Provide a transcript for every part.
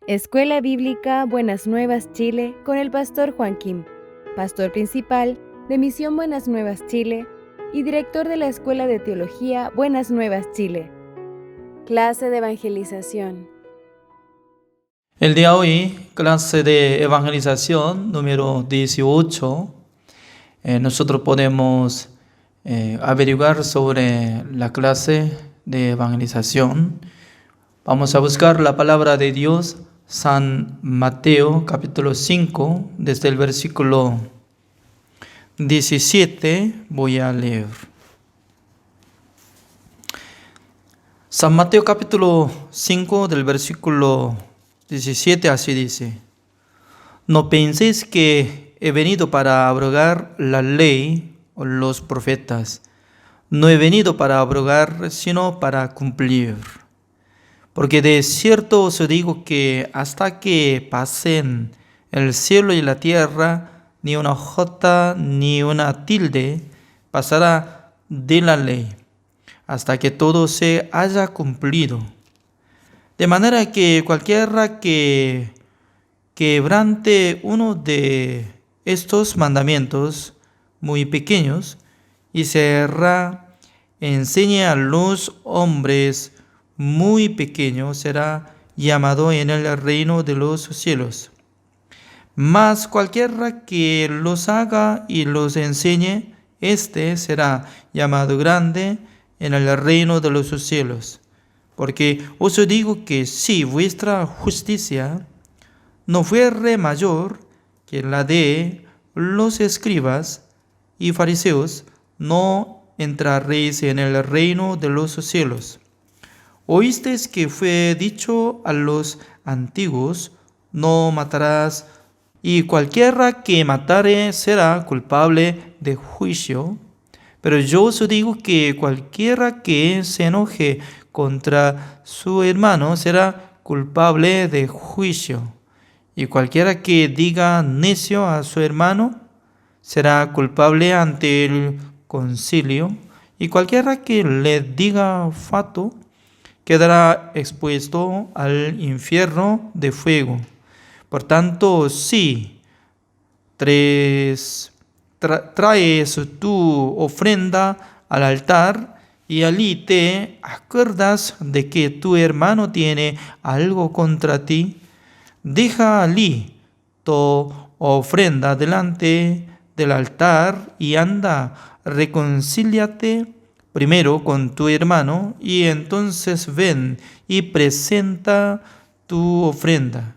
Escuela Bíblica Buenas Nuevas Chile con el pastor Juan Kim, pastor principal de Misión Buenas Nuevas Chile y director de la Escuela de Teología Buenas Nuevas Chile. Clase de evangelización. El día de hoy, clase de evangelización número 18. Nosotros podemos averiguar sobre la clase de evangelización. Vamos a buscar la palabra de Dios, San Mateo, capítulo 5, desde el versículo 17, voy a leer. San Mateo, capítulo 5, del versículo 17, así dice: No penséis que he venido para abrogar la ley o los profetas. No he venido para abrogar, sino para cumplir. Porque de cierto os digo que hasta que pasen el cielo y la tierra, ni una jota ni una tilde pasará de la ley, hasta que todo se haya cumplido. De manera que cualquiera que quebrante uno de estos mandamientos muy pequeños y enseñe a los hombres muy pequeños, será llamado en el reino de los cielos. Mas cualquiera que los haga y los enseñe, éste será llamado grande en el reino de los cielos. Porque os digo que si vuestra justicia no fuere mayor que la de los escribas y fariseos, no entraréis en el reino de los cielos. Oísteis que fue dicho a los antiguos: no matarás, y cualquiera que matare será culpable de juicio. Pero yo os digo que cualquiera que se enoje contra su hermano será culpable de juicio. Y cualquiera que diga necio a su hermano será culpable ante el concilio. Y cualquiera que le diga fatuo quedará expuesto al infierno de fuego. Por tanto, si traes tu ofrenda al altar y allí te acuerdas de que tu hermano tiene algo contra ti, deja allí tu ofrenda delante del altar y anda, reconcíliate primero con tu hermano y entonces ven y presenta tu ofrenda.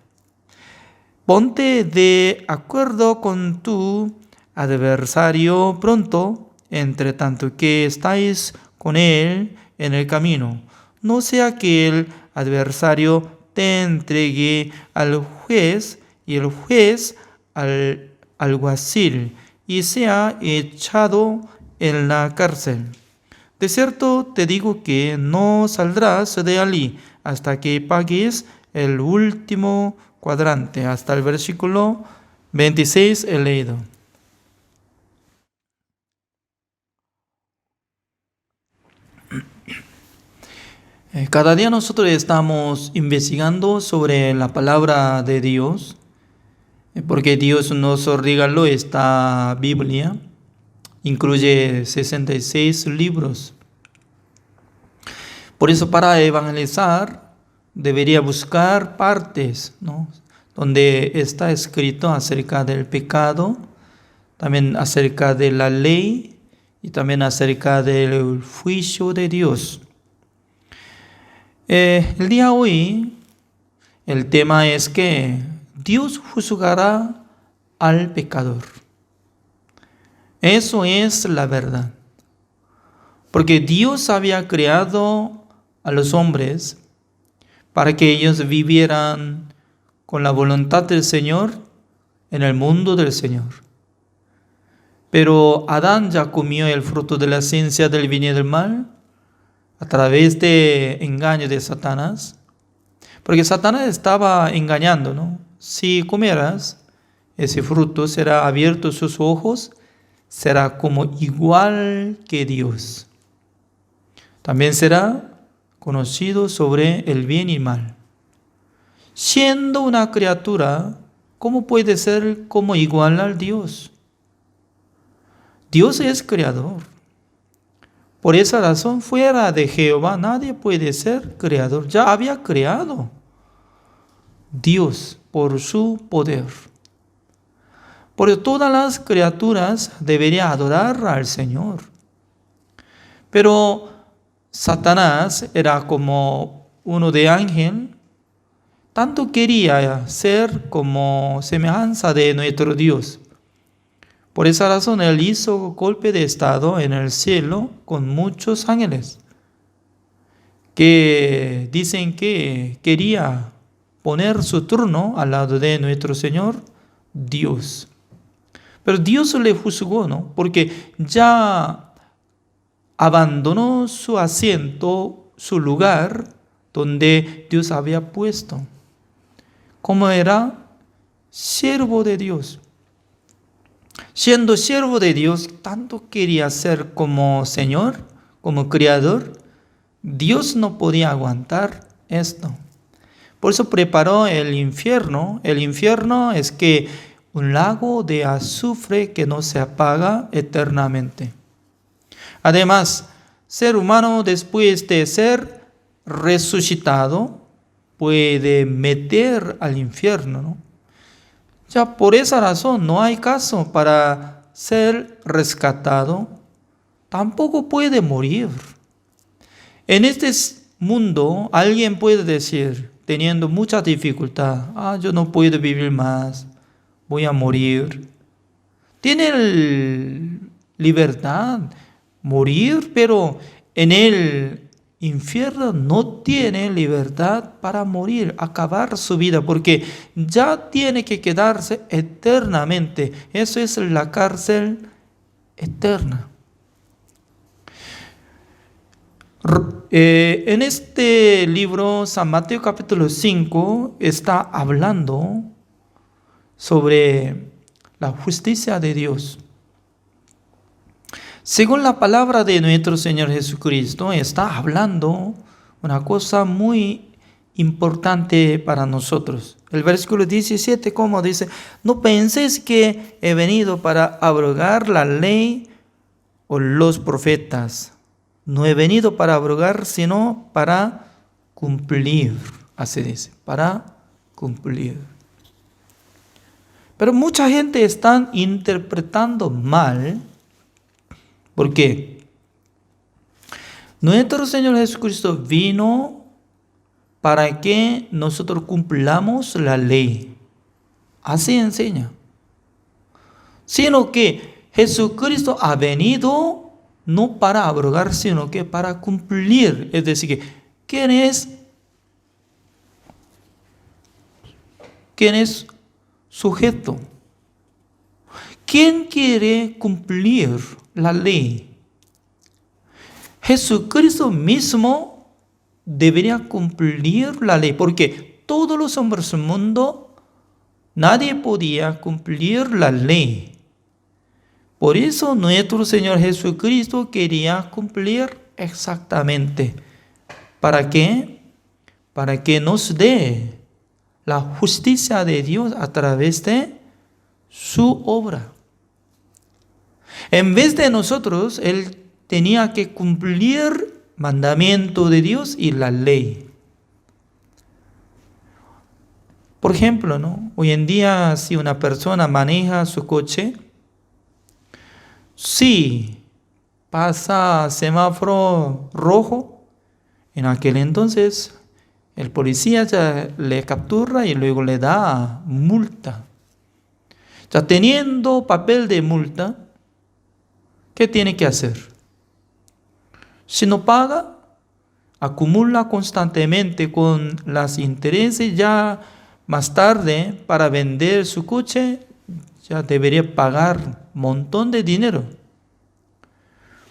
Ponte de acuerdo con tu adversario pronto, entre tanto que estáis con él en el camino. No sea que el adversario te entregue al juez y el juez al alguacil y sea echado en la cárcel. De cierto te digo que no saldrás de allí hasta que pagues el último cuadrante. Hasta el versículo 26 he leído. Cada día nosotros estamos investigando sobre la palabra de Dios, porque Dios nos regaló esta Biblia. Incluye 66 libros. Por eso, para evangelizar debería buscar partes, ¿no?, donde está escrito acerca del pecado, también acerca de la ley y también acerca del juicio de Dios. El día de hoy, el tema es que Dios juzgará al pecador. Eso es la verdad. Porque Dios había creado a los hombres para que ellos vivieran con la voluntad del Señor en el mundo del Señor. Pero Adán ya comió el fruto de la ciencia del bien y del mal a través de engaño de Satanás. Porque Satanás estaba engañando, ¿no? Si comieras ese fruto, será abierto sus ojos, será como igual que Dios. También será conocido sobre el bien y mal. Siendo una criatura, ¿cómo puede ser como igual al Dios? Dios es creador. Por esa razón, fuera de Jehová nadie puede ser creador. Ya había creado Dios por su poder. Por eso todas las criaturas deberían adorar al Señor. Pero Satanás era como uno de ángel, tanto quería ser como semejanza de nuestro Dios. Por esa razón él hizo golpe de estado en el cielo con muchos ángeles que dicen que quería poner su trono al lado de nuestro Señor Dios. Pero Dios le juzgó, ¿no? Porque ya abandonó su asiento, su lugar donde Dios había puesto. Como era siervo de Dios. Siendo siervo de Dios, tanto quería ser como Señor, como Creador. Dios no podía aguantar esto. Por eso preparó el infierno. El infierno es que un lago de azufre que no se apaga eternamente. Además, ser humano después de ser resucitado puede meter al infierno, ¿no? Ya por esa razón no hay caso para ser rescatado. Tampoco puede morir. En este mundo alguien puede decir, teniendo mucha dificultad, yo no puedo vivir más, voy a morir. Tiene libertad morir, pero en el infierno no tiene libertad para morir, acabar su vida, porque ya tiene que quedarse eternamente. Eso es la cárcel eterna. En este libro, San Mateo capítulo 5, está hablando sobre la justicia de Dios. Según la palabra de nuestro Señor Jesucristo, está hablando una cosa muy importante para nosotros. El versículo 17, como dice, no penséis que he venido para abrogar la ley o los profetas. No he venido para abrogar, sino para cumplir. Así dice, para cumplir. Pero mucha gente está interpretando mal. ¿Por qué? Nuestro Señor Jesucristo vino para que nosotros cumplamos la ley. Así enseña. Sino que Jesucristo ha venido no para abrogar, sino que para cumplir. Es decir, ¿quién es sujeto? ¿Quién quiere cumplir la ley? Jesucristo mismo debería cumplir la ley, porque todos los hombres del mundo, nadie podía cumplir la ley. Por eso nuestro Señor Jesucristo quería cumplir exactamente. ¿Para qué? Para que nos dé la justicia de Dios a través de su obra. En vez de nosotros, Él tenía que cumplir mandamiento de Dios y la ley. Por ejemplo, ¿no? Hoy en día, si una persona maneja su coche, si pasa semáforo rojo, en aquel entonces el policía ya le captura y luego le da multa. Ya teniendo papel de multa, ¿qué tiene que hacer? Si no paga, acumula constantemente con los intereses. Ya más tarde, para vender su coche, ya debería pagar un montón de dinero.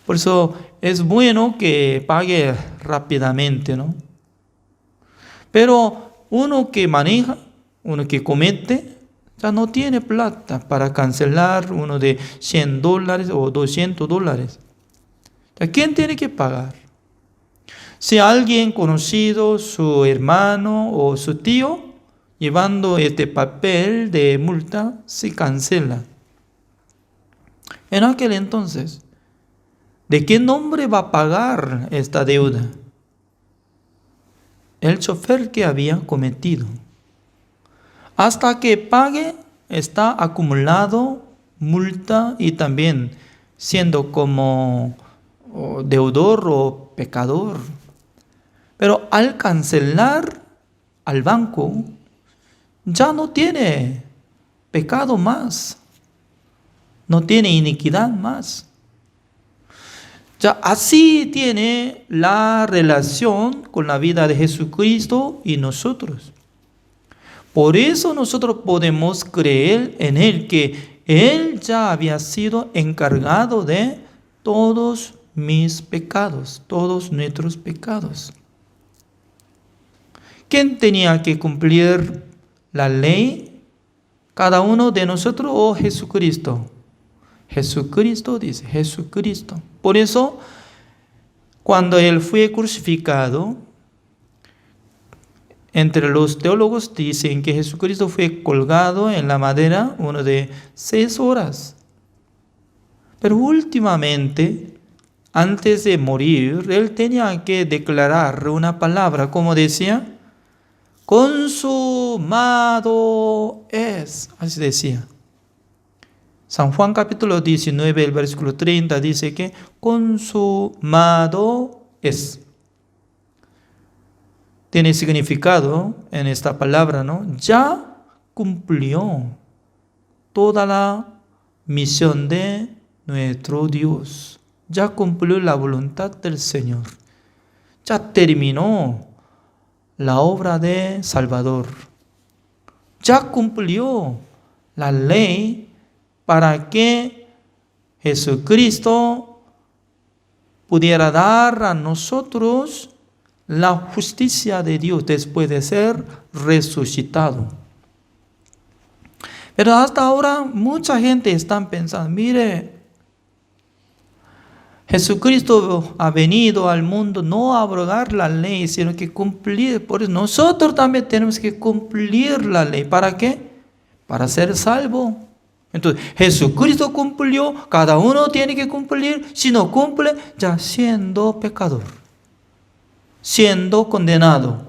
Por eso es bueno que pague rápidamente, ¿no? Pero uno que maneja, uno que comete, ya no tiene plata para cancelar uno de $100 o $200. ¿A quién tiene que pagar? Si alguien conocido, su hermano o su tío, llevando este papel de multa, se cancela. En aquel entonces, ¿de qué nombre va a pagar esta deuda? El chofer que había cometido. Hasta que pague, está acumulado multa y también siendo como deudor o pecador. Pero al cancelar al banco, ya no tiene pecado más, no tiene iniquidad más. Ya así tiene la relación con la vida de Jesucristo y nosotros. Por eso nosotros podemos creer en Él, que Él ya había sido encargado de todos mis pecados, todos nuestros pecados. ¿Quién tenía que cumplir la ley? ¿Cada uno de nosotros o Jesucristo? Jesucristo, dice Jesucristo. Por eso, cuando Él fue crucificado, entre los teólogos dicen que Jesucristo fue colgado en la madera uno de 6 horas. Pero últimamente, antes de morir, Él tenía que declarar una palabra, como decía, consumado es, así decía. San Juan capítulo 19, el versículo 30 dice que consumado es. Tiene significado en esta palabra, ¿no? Ya cumplió toda la misión de nuestro Dios. Ya cumplió la voluntad del Señor. Ya terminó la obra de Salvador. Ya cumplió la ley para que Jesucristo pudiera dar a nosotros la justicia de Dios después de ser resucitado. Pero hasta ahora mucha gente está pensando, mire, Jesucristo ha venido al mundo no a abrogar la ley, sino que cumplir. Por eso nosotros también tenemos que cumplir la ley. ¿Para qué? Para ser salvo. Entonces, Jesucristo cumplió, cada uno tiene que cumplir. Si no cumple, ya siendo pecador, siendo condenado.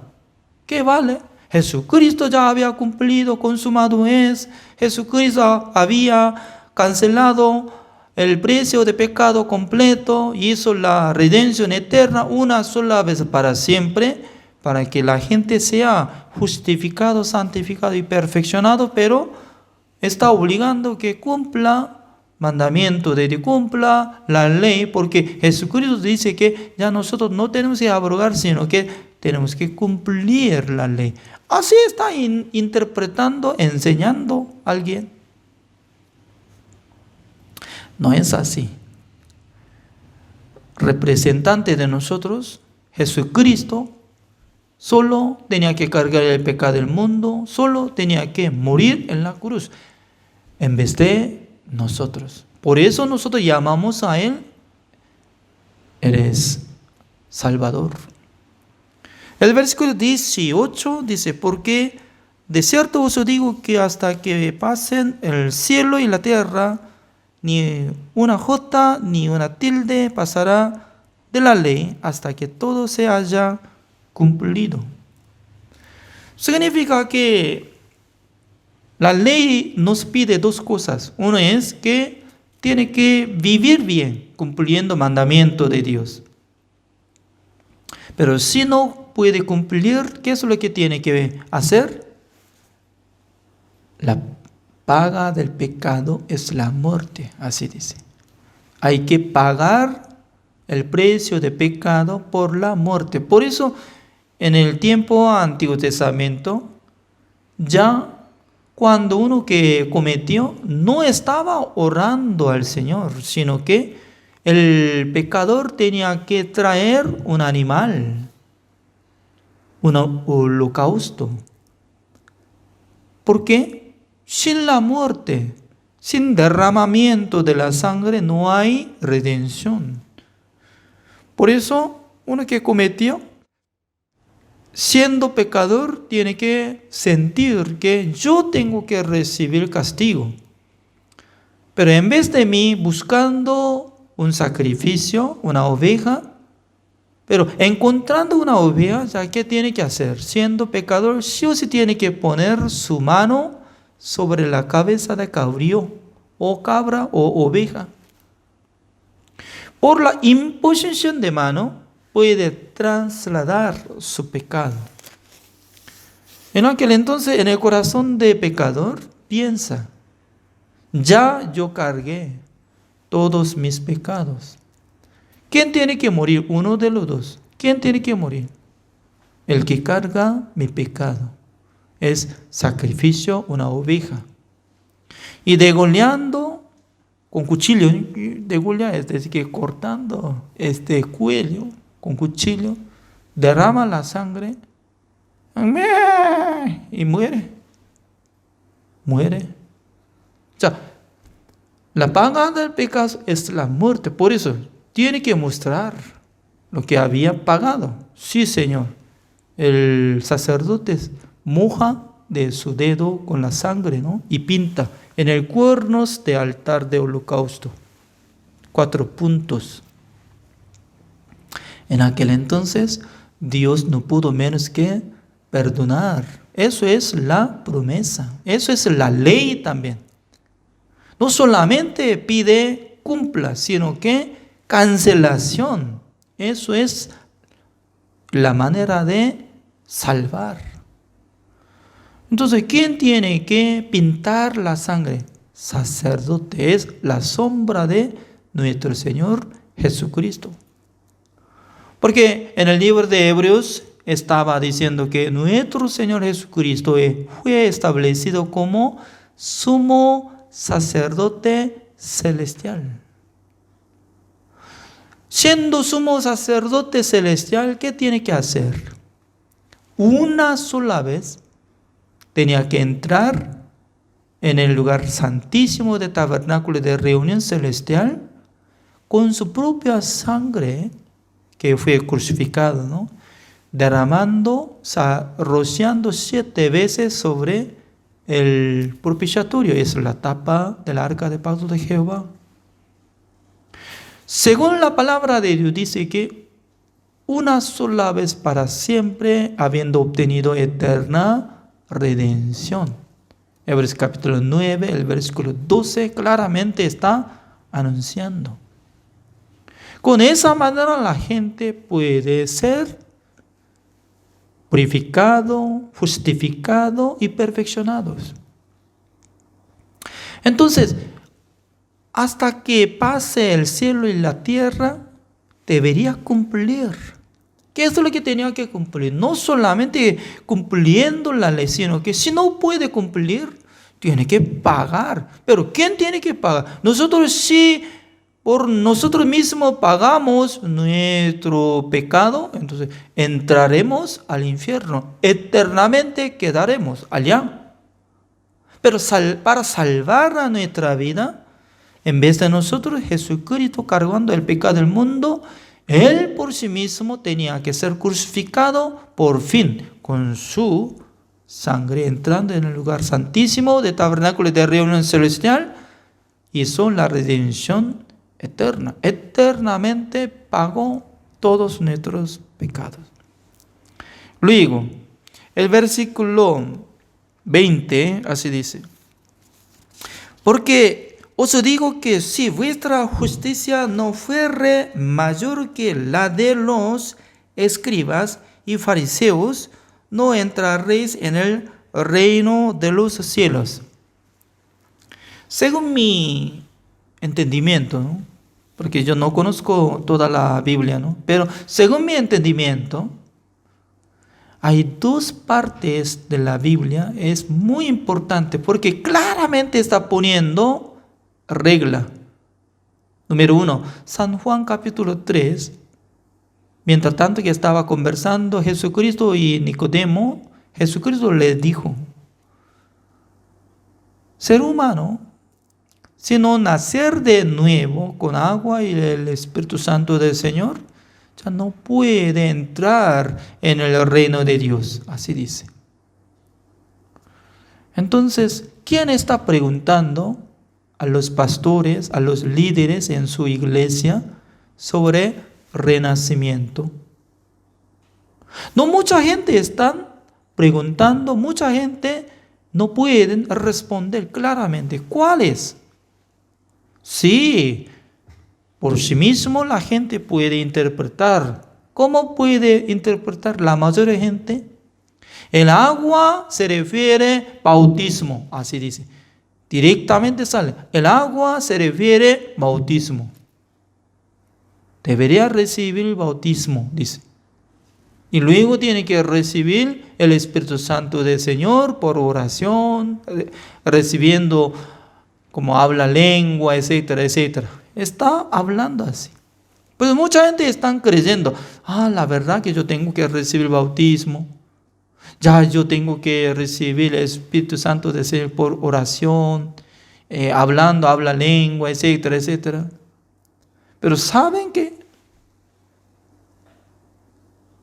¿Qué vale? Jesucristo ya había cumplido, consumado es. Jesucristo había cancelado el precio de pecado completo, hizo la redención eterna una sola vez para siempre, para que la gente sea justificado, santificado y perfeccionado, pero está obligando que cumpla mandamiento de que cumpla la ley, porque Jesucristo dice que ya nosotros no tenemos que abrogar, sino que tenemos que cumplir la ley. Así está interpretando, enseñando a alguien. No es así. Representante de nosotros, Jesucristo, solo tenía que cargar el pecado del mundo, solo tenía que morir en la cruz, en vez de nosotros. Por eso nosotros llamamos a Él, eres Salvador. El versículo 18 dice, porque de cierto os digo que hasta que pasen el cielo y la tierra, ni una jota ni una tilde pasará de la ley hasta que todo se haya cumplido. Significa que la ley nos pide 2 cosas. Uno es que tiene que vivir bien, cumpliendo mandamiento de Dios. Pero si no puede cumplir, ¿qué es lo que tiene que hacer? La paga del pecado es la muerte, así dice. Hay que pagar el precio de pecado por la muerte. Por eso, en el tiempo Antiguo Testamento, ya cuando uno que cometió no estaba orando al Señor, sino que el pecador tenía que traer un animal, un holocausto. ¿Por qué? Sin la muerte, sin derramamiento de la sangre, no hay redención. Por eso, uno que cometió siendo pecador, tiene que sentir que yo tengo que recibir castigo. Pero en vez de mí buscando un sacrificio, una oveja, pero encontrando una oveja, ¿ya qué tiene que hacer? Siendo pecador, sí o sí tiene que poner su mano sobre la cabeza de cabrío, o cabra, o oveja. Por la imposición de mano, puede trasladar su pecado. En aquel entonces, en el corazón de pecador, piensa, ya yo cargué todos mis pecados. ¿Quién tiene que morir? Uno de los dos. ¿Quién tiene que morir? El que carga mi pecado. Es sacrificio, una oveja. Y degollando con cuchillo, degollar, es decir, que cortando este cuello con cuchillo, derrama la sangre y muere. Muere. O sea, la paga del pecado es la muerte. Por eso tiene que mostrar lo que había pagado. Sí, Señor. El sacerdote moja de su dedo con la sangre, ¿no? Y pinta en el cuernos de altar de holocausto. 4 puntos. En aquel entonces, Dios no pudo menos que perdonar. Eso es la promesa. Eso es la ley también. No solamente pide cumpla, sino que cancelación. Eso es la manera de salvar. Entonces, ¿quién tiene que pintar la sangre? Sacerdote. Es la sombra de nuestro Señor Jesucristo. Porque en el libro de Hebreos estaba diciendo que nuestro Señor Jesucristo fue establecido como sumo sacerdote celestial. Siendo sumo sacerdote celestial, ¿qué tiene que hacer? Una sola vez tenía que entrar en el lugar santísimo del tabernáculo de reunión celestial con su propia sangre que fue crucificado, ¿no? Derramando, rociando 7 veces sobre el propiciatorio. Es la tapa del arca de pacto de Jehová. Según la palabra de Dios dice que una sola vez para siempre, habiendo obtenido eterna redención. Hebreos capítulo 9, el versículo 12 claramente está anunciando. Con esa manera la gente puede ser purificado, justificado y perfeccionados. Entonces, hasta que pase el cielo y la tierra, debería cumplir. ¿Qué es lo que tenía que cumplir? No solamente cumpliendo la ley, sino que si no puede cumplir, tiene que pagar. Pero ¿quién tiene que pagar? Nosotros sí, por nosotros mismos pagamos nuestro pecado, entonces entraremos al infierno. Eternamente quedaremos allá. Pero para salvar a nuestra vida, en vez de nosotros, Jesucristo cargando el pecado del mundo, Él por sí mismo tenía que ser crucificado por fin, con su sangre entrando en el lugar santísimo del tabernáculo de reunión celestial, y son la redención eterna. Eternamente pagó todos nuestros pecados. Luego, el versículo 20, así dice: porque os digo que si vuestra justicia no fuere mayor que la de los escribas y fariseos, no entraréis en el reino de los cielos. Según mi entendimiento, ¿no? Porque yo no conozco toda la Biblia, ¿no? Pero según mi entendimiento, hay 2 partes de la Biblia, es muy importante, porque claramente está poniendo regla. Número 1, San Juan capítulo 3. Mientras tanto que estaba conversando Jesucristo y Nicodemo, Jesucristo le dijo: ser humano, sino nacer de nuevo con agua y el Espíritu Santo del Señor, ya no puede entrar en el reino de Dios. Así dice. Entonces, ¿quién está preguntando a los pastores, a los líderes en su iglesia sobre renacimiento? No, mucha gente está preguntando, mucha gente no puede responder claramente. ¿Cuál es? Sí, por sí mismo la gente puede interpretar. ¿Cómo puede interpretar la mayoría de gente? El agua se refiere bautismo, así dice. Directamente sale. El agua se refiere bautismo. Debería recibir el bautismo, dice. Y luego tiene que recibir el Espíritu Santo del Señor por oración, recibiendo como habla lengua, etcétera, etcétera. Está hablando así. Pues mucha gente está creyendo, la verdad que yo tengo que recibir el bautismo. Ya yo tengo que recibir el Espíritu Santo del Señor por oración, habla lengua, etcétera, etcétera. Pero ¿saben qué?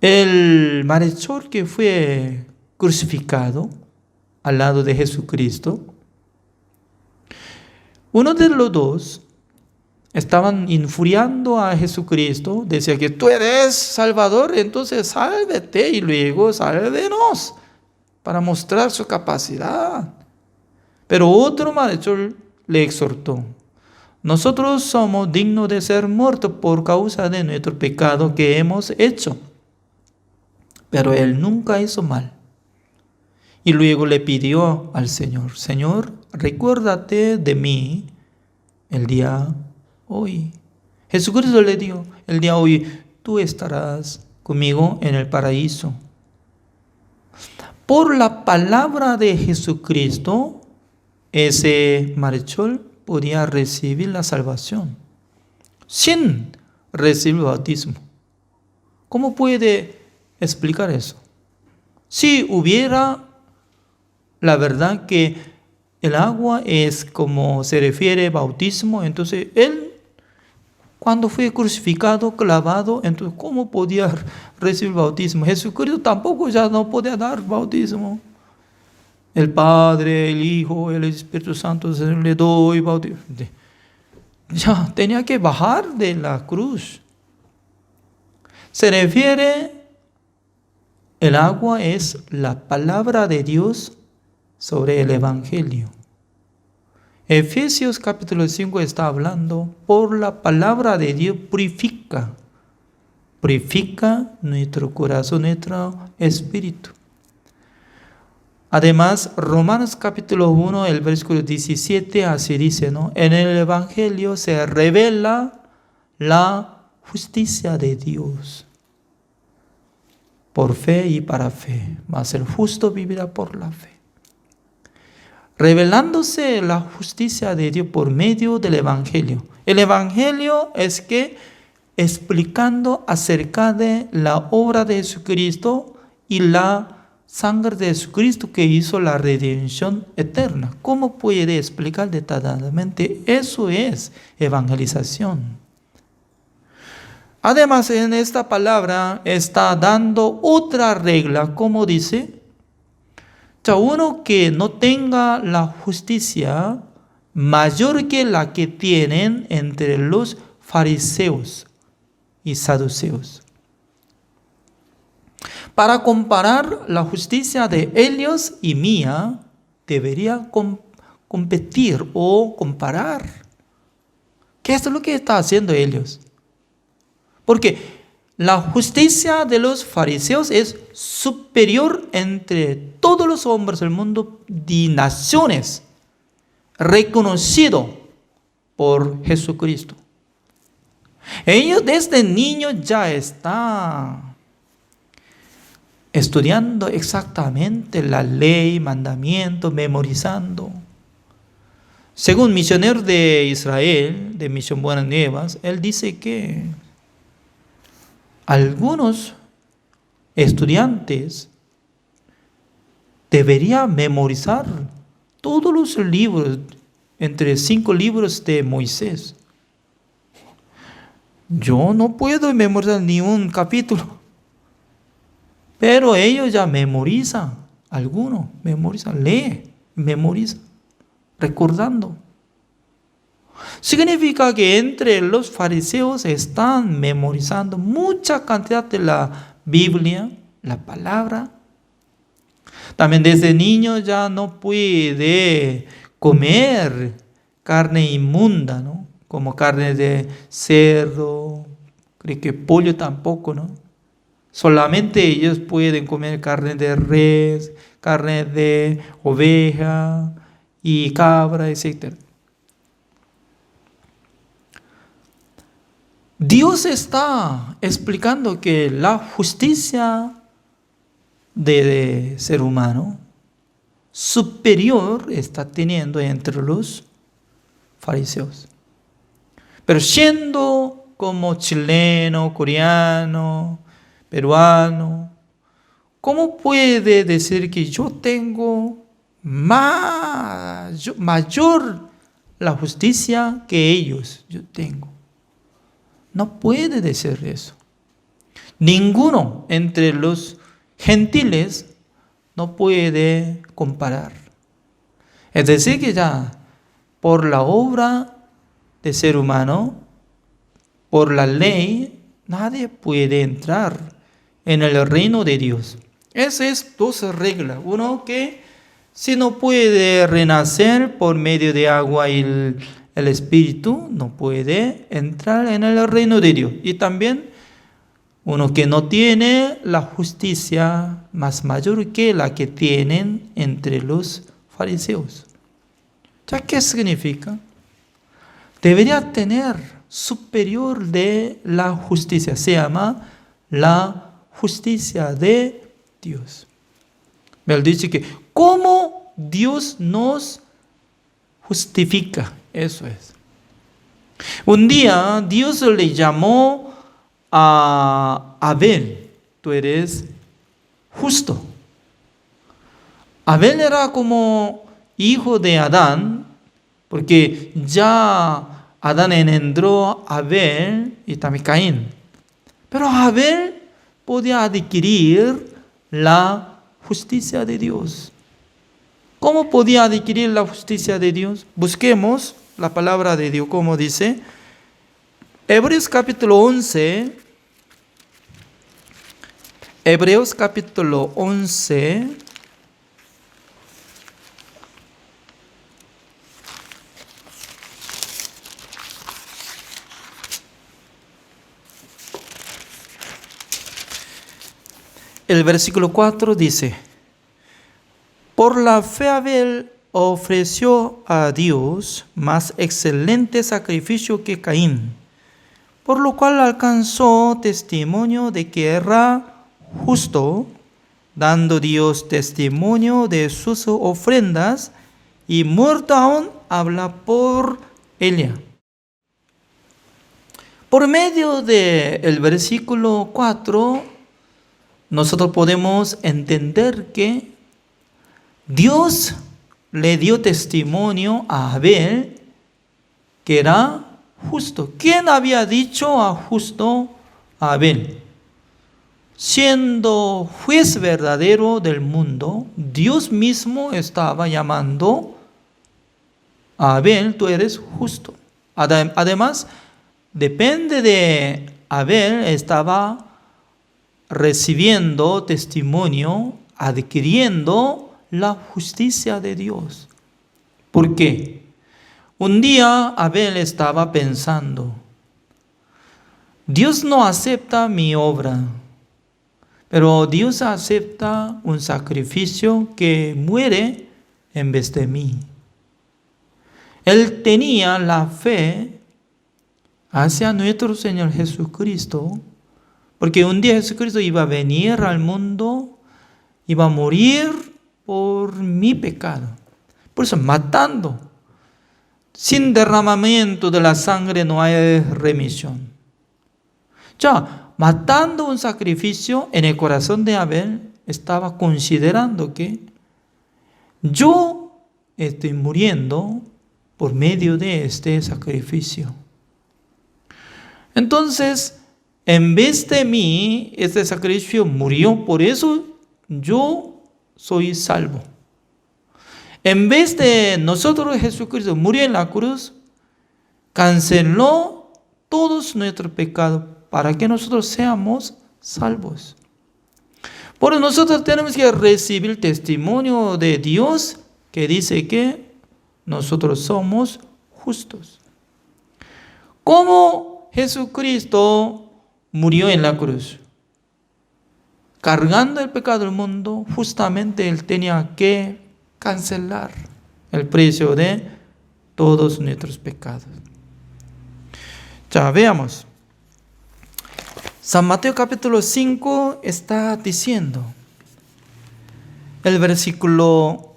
El malhechor que fue crucificado al lado de Jesucristo, uno de los dos estaban infuriando a Jesucristo, decía que tú eres Salvador, entonces sálvete y luego sálvenos, para mostrar su capacidad. Pero otro malhechor le exhortó, nosotros somos dignos de ser muertos por causa de nuestro pecado que hemos hecho. Pero él nunca hizo mal. Y luego le pidió al Señor, Señor, recuérdate de mí el día hoy. Jesucristo le dijo, el día hoy tú estarás conmigo en el paraíso. Por la palabra de Jesucristo, ese malhechor podía recibir la salvación sin recibir el bautismo. ¿Cómo puede explicar eso? Si hubiera la verdad que el agua es como se refiere bautismo, entonces él cuando fue crucificado, clavado, entonces ¿cómo podía recibir bautismo? Jesucristo tampoco ya no podía dar bautismo. El Padre, el Hijo, el Espíritu Santo le doy bautismo. Ya tenía que bajar de la cruz. Se refiere, el agua es la palabra de Dios sobre el Evangelio. Efesios capítulo 5 está hablando, por la palabra de Dios purifica nuestro corazón, nuestro espíritu. Además, Romanos capítulo 1, el versículo 17, así dice, ¿no? En el Evangelio se revela la justicia de Dios por fe y para fe, mas el justo vivirá por la fe. Revelándose la justicia de Dios por medio del Evangelio. El Evangelio es que explicando acerca de la obra de Jesucristo y la sangre de Jesucristo que hizo la redención eterna. ¿Cómo puede explicar detalladamente? Eso es evangelización. Además, en esta palabra está dando otra regla, como dice, uno que no tenga la justicia mayor que la que tienen entre los fariseos y saduceos. Para comparar la justicia de ellos y mía, debería competir o comparar. ¿Qué es lo que está haciendo ellos? Porque la justicia de los fariseos es superior entre todos los hombres del mundo de naciones, reconocido por Jesucristo. Ellos desde niños ya están estudiando exactamente la ley, mandamientos, memorizando. Según misionero de Israel, de Misión Buenas Nuevas, él dice que algunos estudiantes deberían memorizar todos los libros, entre 5 libros de Moisés. Yo no puedo memorizar ni un capítulo. Pero ellos ya memorizan. Algunos memorizan, lee, memorizan, recordando. Significa que entre los fariseos están memorizando mucha cantidad de la Biblia, la palabra. También desde niño ya no puede comer carne inmunda, ¿no? Como carne de cerdo, creo que pollo tampoco, ¿no? Solamente ellos pueden comer carne de res, carne de oveja y cabra, etc. Dios está explicando que la justicia de ser humano superior está teniendo entre los fariseos. Pero siendo como chileno, coreano, peruano, ¿cómo puede decir que yo tengo mayor la justicia que ellos? Yo tengo. No puede decir eso. Ninguno entre los gentiles no puede comparar. Es decir, que ya por la obra de ser humano, por la ley, nadie puede entrar en el reino de Dios. Esas es dos reglas. Uno, que si no puede renacer por medio de agua y el Espíritu, no puede entrar en el reino de Dios. Y también uno que no tiene la justicia más mayor que la que tienen entre los fariseos. ¿Ya qué significa? Debería tener superior de la justicia. Se llama la justicia de Dios. Me dice que ¿cómo Dios nos justifica? Eso es. Un día Dios le llamó a Abel. Tú eres justo. Abel era como hijo de Adán, porque ya Adán engendró a Abel y también Caín. Pero Abel podía adquirir la justicia de Dios. ¿Cómo podía adquirir la justicia de Dios? Busquemos la palabra de Dios, como dice Hebreos capítulo 11. Hebreos capítulo 11. El versículo 4 dice: por la fe Abel ofreció a Dios más excelente sacrificio que Caín, por lo cual alcanzó testimonio de que era justo, dando Dios testimonio de sus ofrendas, y muerto aún habla por ella. Por medio del versículo 4, nosotros podemos entender que Dios le dio testimonio a Abel que era justo. ¿Quién había dicho a justo a Abel? Siendo juez verdadero del mundo, Dios mismo estaba llamando a Abel, tú eres justo. Además, depende de Abel, estaba recibiendo testimonio, adquiriendo la justicia de Dios. ¿Por qué? Un día Abel estaba pensando: Dios no acepta mi obra, pero Dios acepta un sacrificio que muere en vez de mí. Él tenía la fe hacia nuestro Señor Jesucristo, porque un día Jesucristo iba a venir al mundo, iba a morir por mi pecado. Por eso, matando. Sin derramamiento de la sangre no hay remisión. Ya, matando un sacrificio en el corazón de Abel, estaba considerando que yo estoy muriendo por medio de este sacrificio. Entonces, en vez de mí, este sacrificio murió, por eso yo soy salvo. En vez de nosotros, Jesucristo murió en la cruz, canceló todos nuestros pecados para que nosotros seamos salvos. Por eso nosotros tenemos que recibir testimonio de Dios que dice que nosotros somos justos. ¿Cómo Jesucristo murió en la cruz? Cargando el pecado del mundo, justamente Él tenía que cancelar el precio de todos nuestros pecados. Ya veamos. San Mateo capítulo 5 está diciendo, el versículo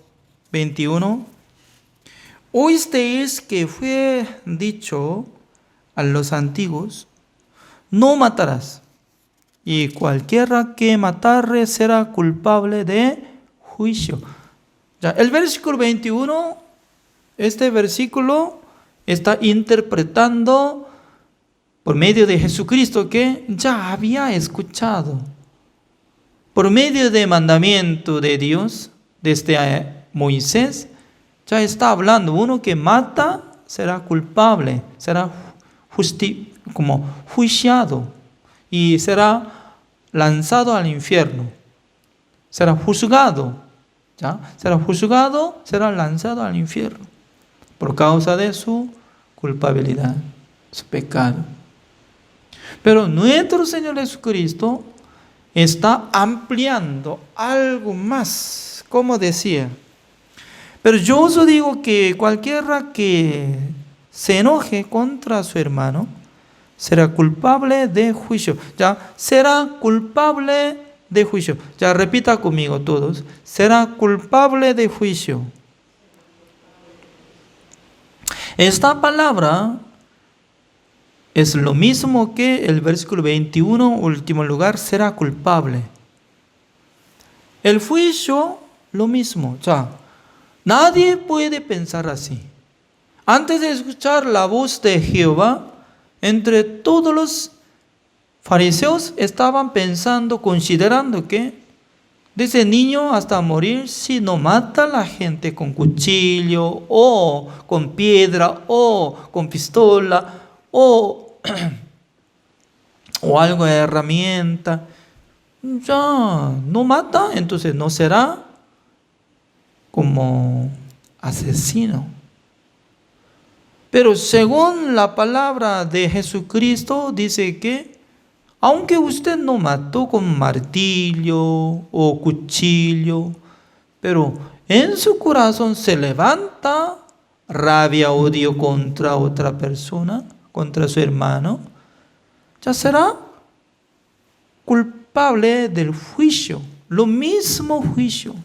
21, oísteis que fue dicho a los antiguos, no matarás, y cualquiera que matare será culpable de juicio. Ya, el versículo 21, este versículo está interpretando por medio de Jesucristo que ya había escuchado. Por medio del mandamiento de Dios, desde Moisés, ya está hablando. Uno que mata será culpable, será como juiciado y será lanzado al infierno. Será juzgado, ¿ya? Será juzgado, será lanzado al infierno por causa de su culpabilidad, su pecado. Pero nuestro Señor Jesucristo está ampliando algo más, como decía. Pero yo os digo que cualquiera que se enoje contra su hermano será culpable de juicio. Ya, será culpable de juicio. Ya, repita conmigo todos. Será culpable de juicio. Esta palabra es lo mismo que el versículo 21, último lugar, será culpable. El juicio, lo mismo. O sea, nadie puede pensar así. Antes de escuchar la voz de Jehová, entre todos los fariseos estaban pensando, considerando que desde niño hasta morir, si no mata a la gente con cuchillo, o con piedra, o con pistola, o algo de herramienta, ya no mata, entonces no será como asesino. Pero según la palabra de Jesucristo dice que aunque usted no mató con martillo o cuchillo, pero en su corazón se levanta rabia, odio contra otra persona, contra su hermano, ya será culpable del juicio, lo mismo juicio.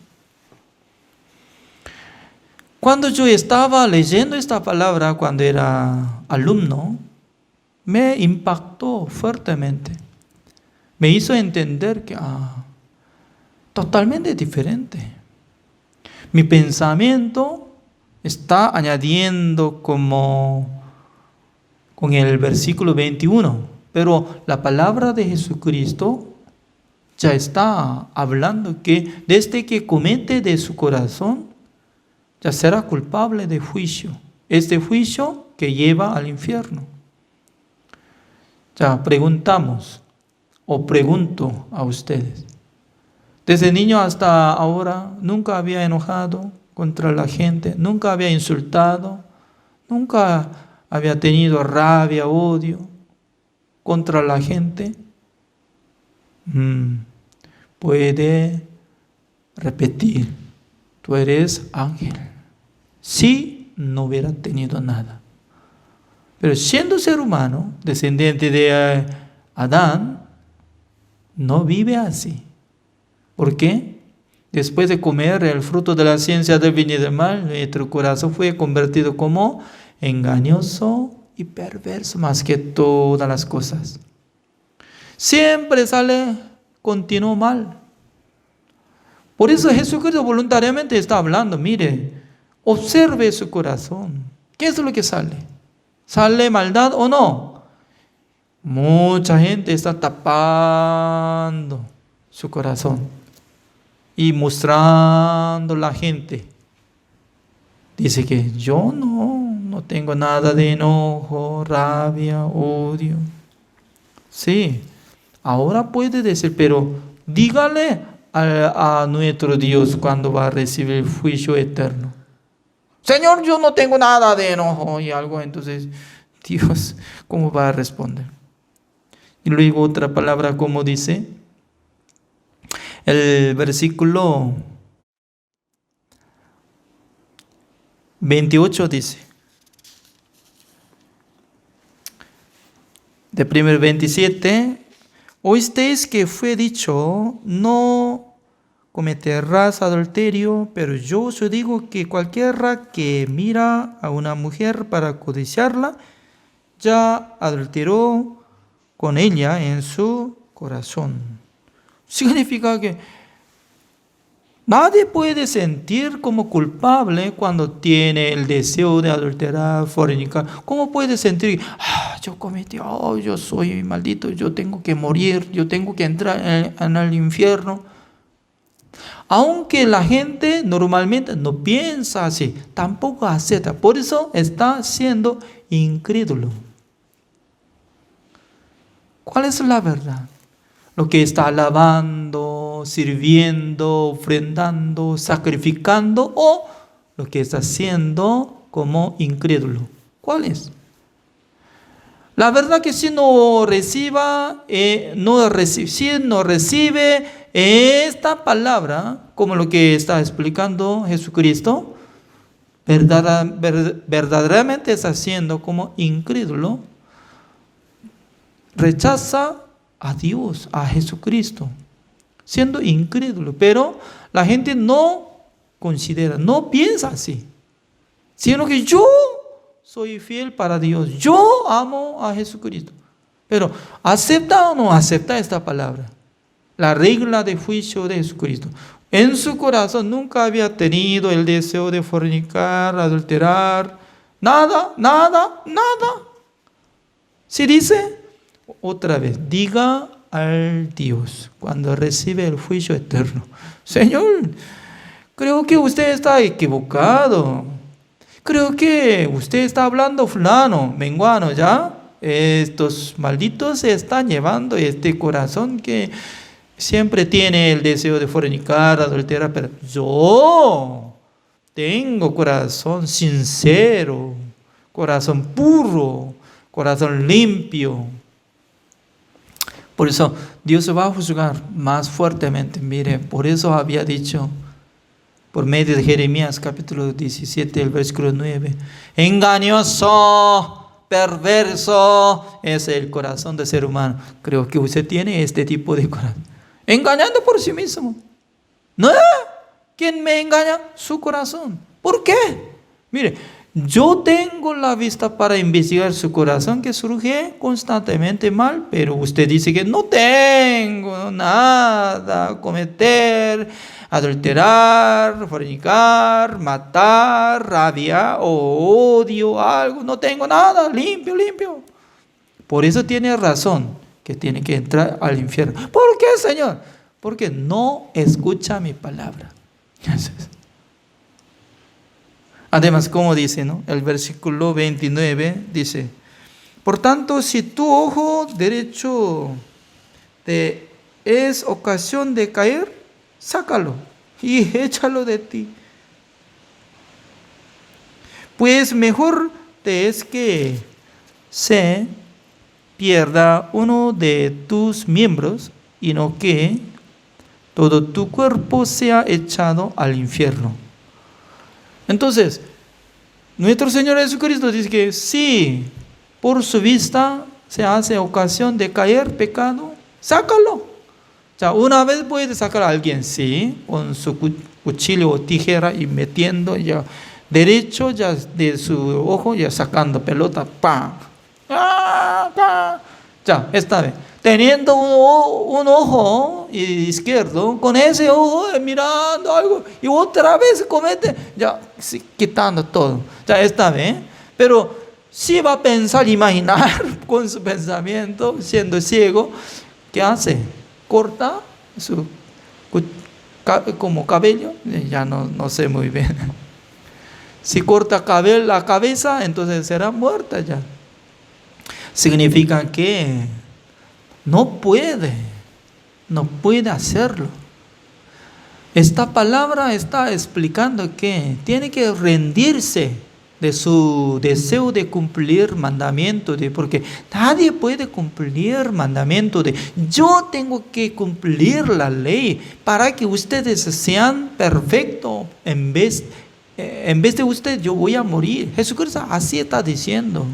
Cuando yo estaba leyendo esta palabra, cuando era alumno, me impactó fuertemente. Me hizo entender que totalmente diferente. Mi pensamiento está añadiendo como con el versículo 21, pero la palabra de Jesucristo ya está hablando que desde que comete de su corazón, ya será culpable de juicio. Este juicio que lleva al infierno. Ya preguntamos, o pregunto a ustedes, desde niño hasta ahora, nunca había enojado contra la gente, nunca había insultado, nunca había tenido rabia, odio contra la gente. Puede repetir, tú eres ángel. Si no hubiera tenido nada. Pero siendo ser humano, descendiente de Adán, no vive así. ¿Por qué? Después de comer el fruto de la ciencia del bien y del mal, nuestro corazón fue convertido como engañoso y perverso más que todas las cosas. Siempre sale continuo mal. Por eso Jesucristo voluntariamente está hablando, mire, observe su corazón. ¿Qué es lo que sale? ¿Sale maldad o no? Mucha gente está tapando su corazón y mostrando a la gente. Dice que yo no tengo nada de enojo, rabia, odio. Sí, ahora puede decir, pero dígale a nuestro Dios cuando va a recibir el juicio eterno. Señor, yo no tengo nada de enojo y algo. Entonces, Dios, ¿cómo va a responder? Y luego otra palabra, como dice el versículo 28 dice, de primer 27, oísteis que fue dicho, no cometerás adulterio, pero yo os digo que cualquiera que mira a una mujer para codiciarla, ya adulteró con ella en su corazón. Significa que nadie puede sentir como culpable cuando tiene el deseo de adulterar, fornicar. ¿Cómo puede sentir? Yo cometí, yo soy maldito, yo tengo que morir, yo tengo que entrar en el infierno. Aunque la gente normalmente no piensa así, tampoco acepta. Por eso está siendo incrédulo. ¿Cuál es la verdad? Lo que está alabando, sirviendo, ofrendando, sacrificando, o lo que está haciendo como incrédulo. ¿Cuál es? La verdad que si no recibe esta palabra, como lo que está explicando Jesucristo, verdaderamente está haciendo como incrédulo, rechaza a Dios, a Jesucristo, siendo incrédulo. Pero la gente no considera, no piensa así, sino que yo soy fiel para Dios, yo amo a Jesucristo. Pero ¿acepta o no acepta esta palabra? La regla de juicio de Jesucristo. En su corazón nunca había tenido el deseo de fornicar, adulterar, nada. Si dice, otra vez, diga al Dios cuando recibe el juicio eterno, Señor, creo que usted está equivocado. Creo que usted está hablando fulano, menguano, ¿ya? Estos malditos se están llevando este corazón que siempre tiene el deseo de fornicar, adulterar, pero yo tengo corazón sincero, corazón puro, corazón limpio. Por eso Dios va a juzgar más fuertemente. Mire, por eso había dicho por medio de Jeremías capítulo 17, el versículo 9, engañoso, perverso es el corazón del ser humano. Creo que usted tiene este tipo de corazón, engañando por sí mismo. ¿No? ¿Quién me engaña? Su corazón. ¿Por qué? Mire, yo tengo la vista para investigar su corazón que surge constantemente mal, pero usted dice que no tengo nada, cometer, adulterar, fornicar, matar, rabia o odio, algo, no tengo nada, limpio. Por eso tiene razón que tiene que entrar al infierno. ¿Por qué, Señor? Porque no escucha mi palabra. Además, como dice, ¿no? El versículo 29 dice, por tanto, si tu ojo derecho te es ocasión de caer, sácalo y échalo de ti. Pues mejor te es que se pierda uno de tus miembros y no que todo tu cuerpo sea echado al infierno. Entonces, nuestro Señor Jesucristo dice que si por su vista se hace ocasión de caer pecado, sácalo. Ya una vez puede sacar a alguien, sí, con su cuchillo o tijera y metiendo ya derecho ya de su ojo, ya sacando pelota, ¡pam! Ya, esta vez. Teniendo un ojo izquierdo, con ese ojo mirando algo, y otra vez comete, ya quitando todo. Ya esta vez. Pero Si va a pensar, imaginar con su pensamiento, siendo ciego, ¿qué hace? Corta su como cabello, ya no sé muy bien. Si corta la cabeza, entonces será muerta ya. Significa que no puede hacerlo. Esta palabra está explicando que tiene que rendirse de su deseo de cumplir mandamiento, porque nadie puede cumplir mandamiento yo tengo que cumplir la ley para que ustedes sean perfectos. En vez de usted, yo voy a morir. Jesucristo así está diciendo.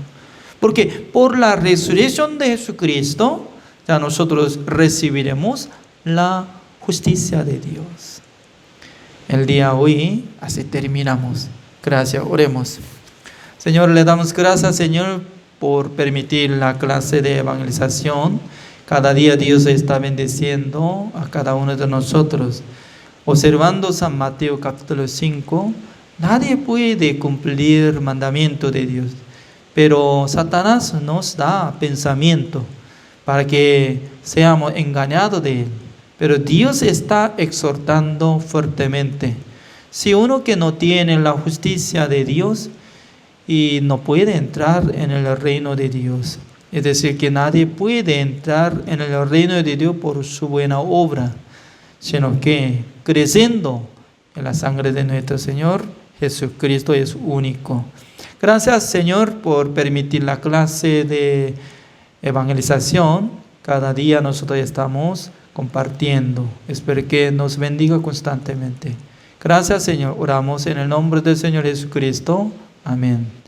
Porque por la resurrección de Jesucristo, ya nosotros recibiremos la justicia de Dios. El día de hoy, así terminamos. Gracias, oremos. Señor, le damos gracias, Señor, por permitir la clase de evangelización. Cada día Dios está bendiciendo a cada uno de nosotros. Observando San Mateo capítulo 5, nadie puede cumplir el mandamiento de Dios, pero Satanás nos da pensamiento para que seamos engañados de él. Pero Dios está exhortando fuertemente. Si uno que no tiene la justicia de Dios y no puede entrar en el reino de Dios, es decir, que nadie puede entrar en el reino de Dios por su buena obra, sino que creciendo en la sangre de nuestro Señor Jesucristo es único. Gracias, Señor, por permitir la clase de evangelización. Cada día nosotros estamos compartiendo. Espero que nos bendiga constantemente. Gracias, Señor. Oramos en el nombre del Señor Jesucristo. Amén.